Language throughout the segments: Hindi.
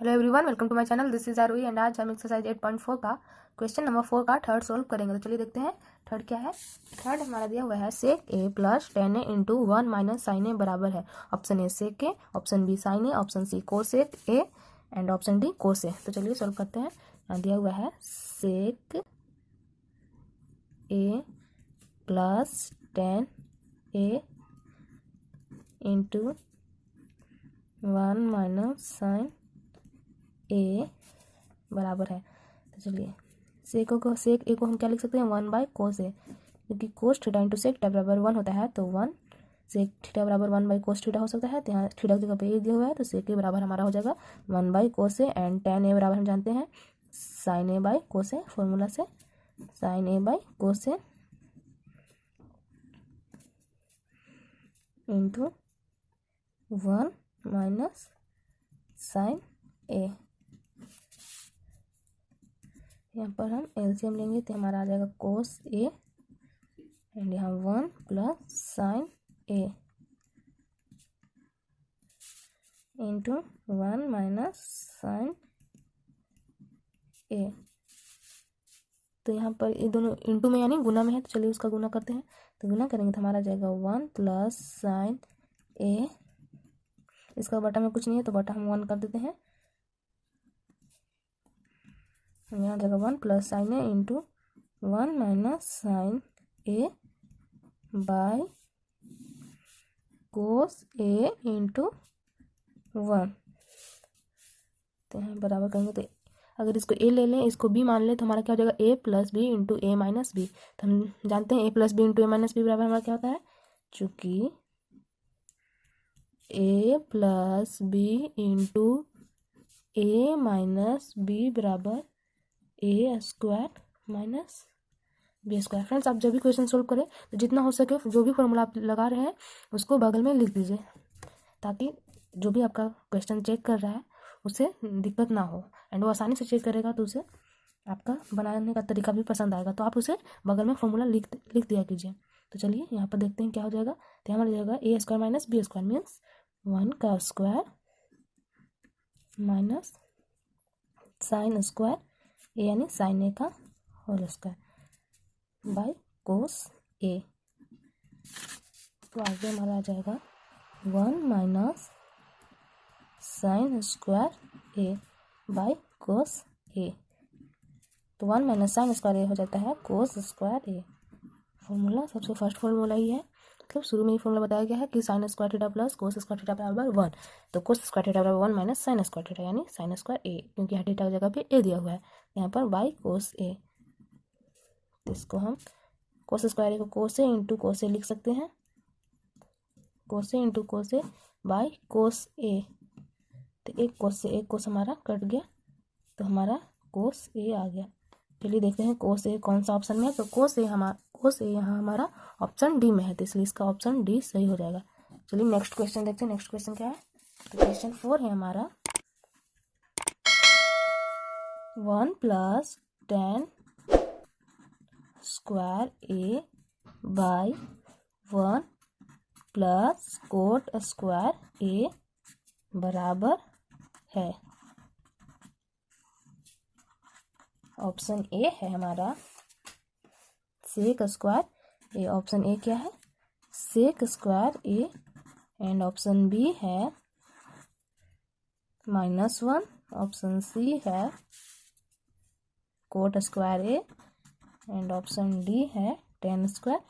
Hello everyone, welcome to my channel. This is आरुई एंड आज हम एक्सरसाइज 8.4 का क्वेश्चन नंबर 4 का थर्ड सोल्व करेंगे। तो चलिए देखते हैं थर्ड क्या है। थर्ड हमारा दिया हुआ है sec A plus 10a into 1 minus sine A बराबर है। Option A sec A, option B sine A, option C cosec A and option D cos A. तो चलिए सोल्व करते हैं। यहाँ दिया हुआ है sec A plus 10a into 1 minus sine A बराबर है। तो चलिए सेक ए को हम क्या लिख सकते हैं, 1 बाई कोस ए, क्योंकि cos theta into sec theta बराबर 1 होता है। तो 1 सेक थीटा बराबर 1/कोस थीटा हो सकता है। तो यहाँ थीटा की जगह पे ए दिया हुआ है, तो सेक ए बराबर हमारा हो जाएगा 1/कोस ए एंड tan ए बराबर हम जानते हैं sine A by cos A, formula से sine A by cos A into 1 minus sine A. यहाँ पर हम एलसीएम लेंगे तो हमारा आ जाएगा कोस ए एंड यहाँ 1 plus sine A into 1 minus sine ए। तो यहाँ पर ये दोनों इंटू में यानी गुना में है, तो चलिए उसका गुना करते हैं। तो गुना करेंगे तो हमारा आ जाएगा 1 प्लस साइन ए। इसका बटा में कुछ नहीं है तो बटा हम 1 कर देते हैं। यहाँ जगह 1 plus sine A into 1 minus sine A by cos A into 1। तो यहाँ बराबर करेंगे तो अगर इसको ए ले लें, इसको बी मान लें, तो हमारा क्या हो जाएगा A plus B into A minus B. तो हम जानते हैं A plus B into A minus B बराबर हमारा क्या होता है, चूँकि A plus B into A minus B बराबर A square minus B square. Friends, आप जब भी क्वेश्चन सोल्व करें तो जितना हो सके जो भी फॉर्मूला आप लगा रहे हैं उसको बगल में लिख दीजिए, ताकि जो भी आपका क्वेश्चन चेक कर रहा है उसे दिक्कत ना हो एंड वो आसानी से चेक करेगा, तो उसे आपका बनाने का तरीका भी पसंद आएगा। तो आप उसे बगल में फॉर्मूला लिख दिया कीजिए। तो चलिए यहाँ पर देखते हैं क्या हो जाएगा। तो हमारा जाएगा A square minus B square means 1 का square minus sine square A यानी साइन ए का whole square by cos A. तो आगे हमारा आ जाएगा 1 minus sine square A by cos A. तो 1 माइनस साइन स्क्वायर ए हो जाता है कोस स्क्वायर ए। फॉर्मूला सबसे फर्स्ट फॉर्मूला ही है, मतलब शुरू में ही फॉर्मूला बताया गया है कि sine square theta plus cos square theta बराबर 1। तो कोस स्क्वायर थीटा बराबर 1 माइनस साइन स्क्वायर थीटा यानी साइन स्क्वायर ए, क्योंकि यहाँ थीटा की जगह पे ए दिया हुआ है यहाँ पर बाई कोस ए। तो इसको हम कोस स्क्वायर ए को कोस ए इंटू कोस ए लिख सकते हैं, कोस A into cos A by cos A. तो एक कोस से एक कोस हमारा कट गया, तो हमारा कोस ए आ गया। चलिए देखते हैं कोस ए कौन सा ऑप्शन में है। तो कोस ए यहाँ हमारा ऑप्शन डी में है, तो इसलिए इसका ऑप्शन डी सही हो जाएगा। चलिए नेक्स्ट क्वेश्चन देखते हैं। नेक्स्ट क्वेश्चन क्या है, तो क्वेश्चन 4 है हमारा 1 plus 10 square A by 1 plus cot square A बराबर है। ऑप्शन ए है हमारा सेक स्क्वायर ए। ऑप्शन ए क्या है, sec square A and option B है -1। ऑप्शन सी है cot square A and option D है tan स्क्वायर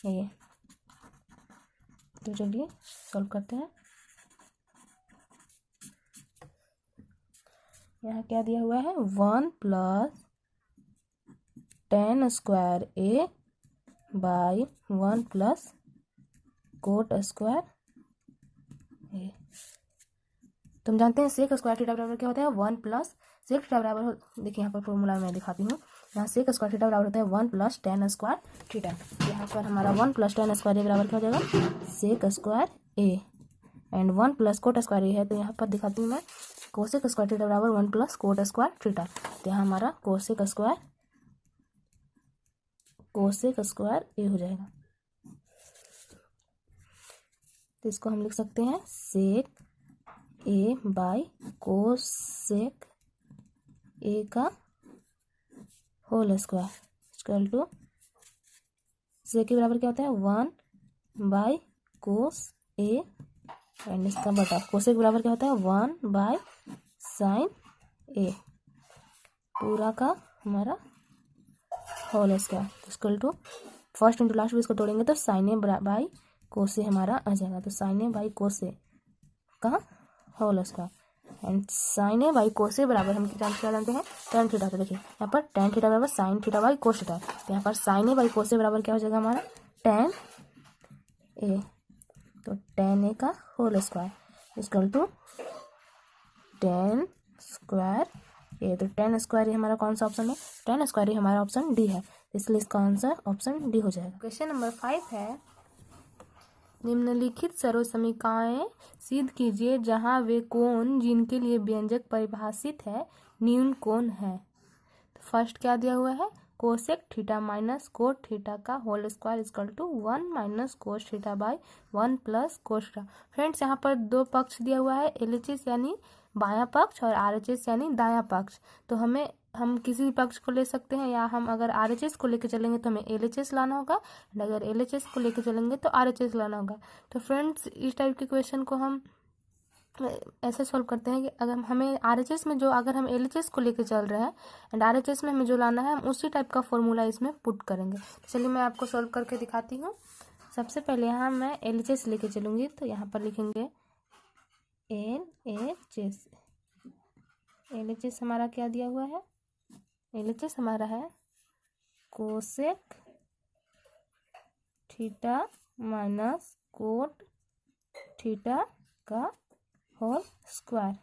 ए। तो चलिए सॉल्व करते हैं। यहाँ क्या दिया हुआ है, 1 plus tan square A by 1 plus cot square A. तो हम जानते हैं सेक स्क्वायर थीटा बराबर क्या होता है, 1 प्लस सेक थीटा बराबर, देखिए यहाँ पर फॉर्मूला मैं दिखाती हूँ। यहाँ सेक स्क्वायर थीटा बराबर होता है 1 प्लस tan स्क्वायर थीटा। यहाँ पर हमारा 1 प्लस tan स्क्वायर ए बराबर क्या हो जाएगा, sec square A and 1 plus cot square A है। तो यहाँ पर दिखाती हूँ मैं, कोसेक स्क्वायर थीटा बराबर 1 प्लस कोट स्क्वायर थीटा। तो यहाँ हमारा कोसेक स्क्वायर ए हो जाएगा। तो इसको हम लिख सकते हैं सेक ए बाई कोसेक ए का होल स्क्वायर इक्वल टू सेक के बराबर क्या होता है 1 बाई कोस ए एंड इसका बटा कोसेक के बराबर क्या होता है 1 बाई साइन ए पूरा का हमारा whole square equal to first into last भी इसको तोड़ेंगे तो साइन ए बाई कोसे हमारा आ जाएगा। तो साइन ए बाई कोसे का whole square and sine A by cos A बराबर हम क्या जानते हैं टेन थीटा। तो देखिए यहाँ पर टेन थीटा बराबर sine theta by cos theta. तो यहाँ पर साइन ए बाई कोसे बराबर क्या हो जाएगा हमारा टेन ए। तो टेन ए का whole square equal to ten square A. तो टेन स्क्वायर ये हमारा कौन सा ऑप्शन है, टेन स्क्वायर ये हमारा ऑप्शन डी है, इसलिए इसका आंसर ऑप्शन डी हो जाएगा। क्वेश्चन नंबर 5 है निम्नलिखित सर्वसमीकाएं सिद्ध कीजिए जहां वे कोण जिनके लिए व्यंजक परिभाषित है न्यून कोण है। तो फर्स्ट क्या दिया हुआ है cosec theta minus cot theta का whole square equal to 1 minus cos theta by 1 plus cos theta. Friends यहाँ पर दो पक्ष दिया हुआ है LHS यानी बायां पक्ष और RHS यानी दायां पक्ष। तो हम किसी भी पक्ष को ले सकते हैं या हम अगर RHS को लेकर चलेंगे तो हमें LHS लाना होगा और अगर LHS को लेकर चलेंगे तो RHS लाना होगा। तो फ्रेंड्स इस टाइप के क्वेश्चन को हम ऐसे सॉल्व करते हैं कि अगर हमें RHS में जो अगर हम LHS को लेकर चल रहे हैं एंड RHS में हमें जो लाना है हम उसी टाइप का फॉर्मूला इसमें पुट करेंगे। चलिए मैं आपको सॉल्व करके दिखाती हूँ। सबसे पहले यहाँ मैं LHS लेके चलूँगी तो यहाँ पर लिखेंगे LHS। LHS हमारा क्या दिया हुआ है, LHS हमारा है cosec theta minus cot theta का होल स्क्वायर।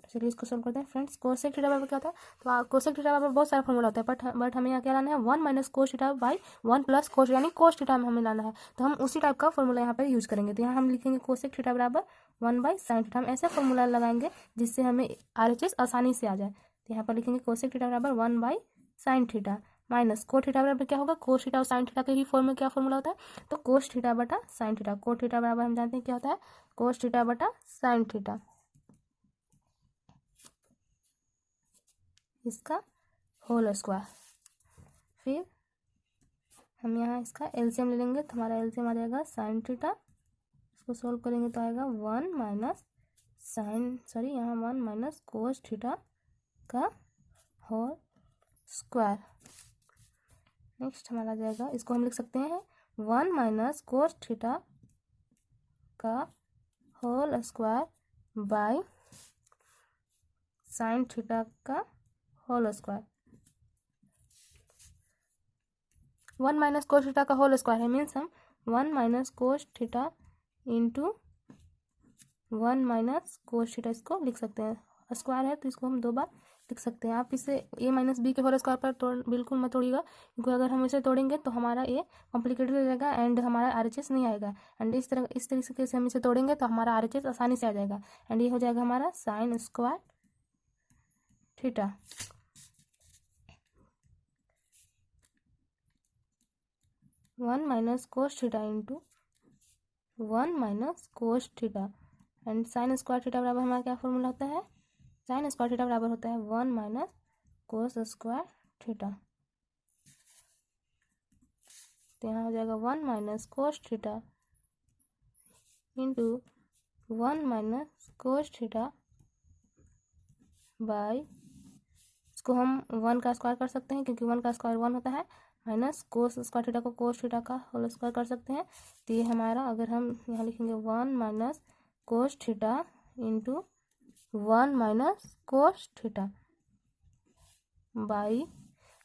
चलिए इसको सोल्व करते हैं फ्रेंड्स। कोसेक थीटा बराबर क्या होता है, तो कोसेक थीटा बराबर बहुत सारा फॉर्मूला होता है बट हमें यहाँ क्या लाना है 1 minus cos theta by 1 plus कोस यानी कोस थीटा में हमें लाना है। तो हम उसी टाइप का फॉर्मूला यहाँ पर यूज करेंगे। तो यहाँ हम लिखेंगे कोसेक थीटा बराबर 1 बाई साइन थीटा। हम ऐसा फॉर्मूला लगाएंगे जिससे हमें RHS आसानी से आ जाए। तो यहाँ पर लिखेंगे कोसेक थीटा बराबर 1 by sine theta minus cot theta बराबर क्या होगा कोस थीटा और साइन थीटा के ही फॉर्म में क्या फॉर्मूला होता है तो कोस थीटा बटा साइन थीटा। कोट थीटा बराबर हम जानते हैं क्या होता है कोस थीटा बटा साइन थीटा, इसका होल स्क्वायर। फिर हम यहाँ इसका एलसीएम ले लेंगे तो हमारा एलसीएम आ जाएगा साइन थीटा। इसको सोल्व करेंगे तो आएगा 1 माइनस यहाँ 1 माइनस कोस थीटा का होल स्क्वायर। नेक्स्ट हमारा आ जाएगा इसको हम लिख सकते हैं 1 माइनस कोस थीटा का whole square by sine theta का whole square. 1 minus cos theta का होल स्क्वायर है मीन्स हम 1 minus cos theta into 1 minus cos theta इसको लिख सकते हैं। स्क्वायर है तो इसको हम 2 बार लिख सकते हैं। आप इसे a माइनस बी के होल स्क्वायर पर बिल्कुल मत तोड़िएगा क्योंकि अगर हम इसे तोड़ेंगे तो हमारा a कॉम्प्लिकेटेड हो जाएगा एंड हमारा RHS नहीं आएगा। एंड इस तरीके से हम इसे तोड़ेंगे तो हमारा RHS आसानी से आ जाएगा एंड ये हो जाएगा हमारा sine square theta. One minus cos theta into 1 minus cos theta and sine square theta बराबर हमारा क्या फॉर्मूला होता है साइन स्क्वायर थीटा बराबर होता है 1 माइनस कोस स्क्वायर थीटा। तो यहाँ हो जाएगा 1 minus cos theta into 1 minus cos theta by इसको हम 1 का स्क्वायर कर सकते हैं क्योंकि 1 का स्क्वायर 1 होता है माइनस कोस स्क्वायर थीटा को कोस थीटा का होल स्क्वायर कर सकते हैं। तो ये हमारा अगर हम यहाँ लिखेंगे 1 minus cos theta into 1 minus cos theta by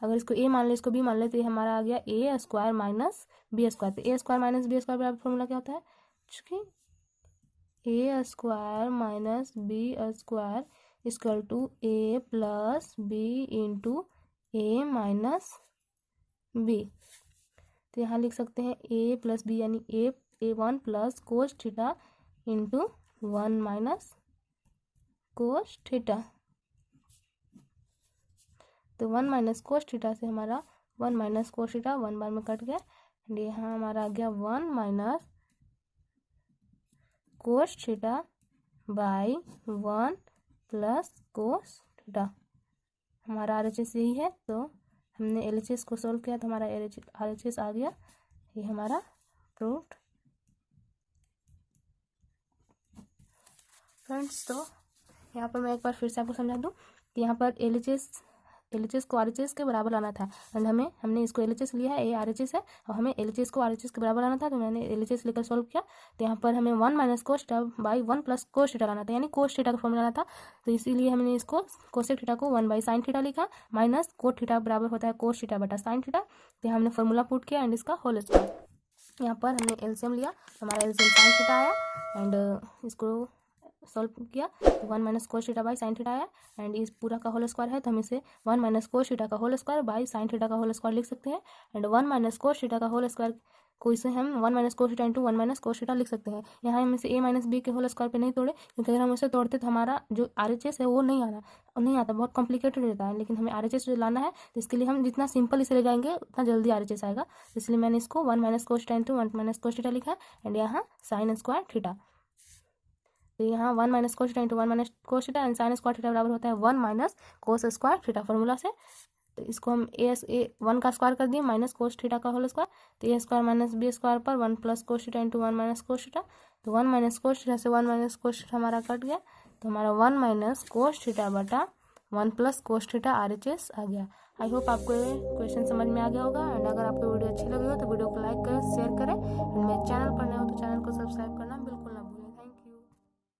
अगर इसको a मान ले इसको b मान ले तो ये हमारा आ गया a square minus B square. तो a square minus B square बराबर फॉर्मूला क्या होता है क्योंकि a square minus B square equal to a plus B into a minus B. तो यहाँ लिख सकते हैं a प्लस बी यानी a1 plus cos theta into 1 minus cos theta. तो 1 माइनस कोस थीटा से हमारा 1 माइनस कोस थीटा 1 बार में कट गया एंड यहाँ हमारा आ गया 1 minus cos theta by 1 plus cos theta. हमारा RHS यही है, तो हमने LHS को सोल्व किया तो हमारा RHS आ गया। ये हमारा प्रूव्ड। फ्रेंड्स, तो यहाँ पर मैं एक बार फिर से आपको समझा दूँ कि यहाँ पर LHS को RHS के बराबर लाना था, एंड हमने इसको LHS लिया है, ये RHS है, और हमें LHS को RHS के बराबर लाना था, तो मैंने LHS लेकर सॉल्व किया। तो यहाँ पर हमें 1 minus cos theta by 1 plus cos theta लाना था, यानी कोस थीटा का फॉर्मूला लाना था। तो इसीलिए हमने इसको कोसेक थीटा को 1 बाई साइन थीटा लिखा, माइनस कोट थीटा बराबर होता है कोस थीटा बटा साइन थीटा। तो हमने फॉर्मूला पुट किया एंड इसका होल स्क्वायर। यहाँ पर हमने एलसीएम लिया, हमारा एलसीएम साइन थीटा आया, एंड इसको सॉल्व किया तो 1 minus cos theta by sine theta आया, एंड इस पूरा का होल स्क्वायर है, तो हम इसे 1 माइनस कोस थीटा का whole square by sine theta का होल स्क्वायर लिख सकते हैं। एंड 1 माइनस कोस थीटा का होल स्क्वायर को इसे हम 1 minus cos theta into 1 minus cos theta लिख सकते हैं। यहाँ हम इसे a माइनस बी के होल स्क्वायर पे नहीं तोड़े, क्योंकि अगर हम इसे तोड़ते तो हमारा जो RHS है वो नहीं आता, बहुत कॉम्प्लिकेटेड रहता है। लेकिन हमें RHS जो लाना है, तो इसके लिए हम जितना सिंपल इसे ले जाएंगे उतना जल्दी RHS आएगा। इसलिए मैंने इसको 1 minus cos theta into 1 minus cos theta लिखा, एंड यहाँ साइन स्क्वायर थीटा। तो यहाँ 1 minus cos theta into 1 minus cos theta, and sine square theta बराबर होता है 1 minus cos square theta formula से। तो इसको हम वन का स्क्वायर कर दिए माइनस कोस थीटा का होल स्क्वायर, तो ए स्क्वायर माइनस बी स्क्वायर पर 1 plus cos theta into 1 minus cos theta. तो 1 माइनस कोस थीटा से 1 माइनस कोस थीटा हमारा कट गया, तो हमारा 1 माइनस कोस थीटा बटा 1 प्लस कोस थीटा RHS आ गया। आई होप आपको ये क्वेश्चन समझ में आ गया होगा। एंड अगर आपको वीडियो अच्छी लगी हो तो वीडियो को लाइक करें, शेयर करें, एंड मेरे चैनल पर नए हो तो चैनल को सब्सक्राइब करना बिल्कुल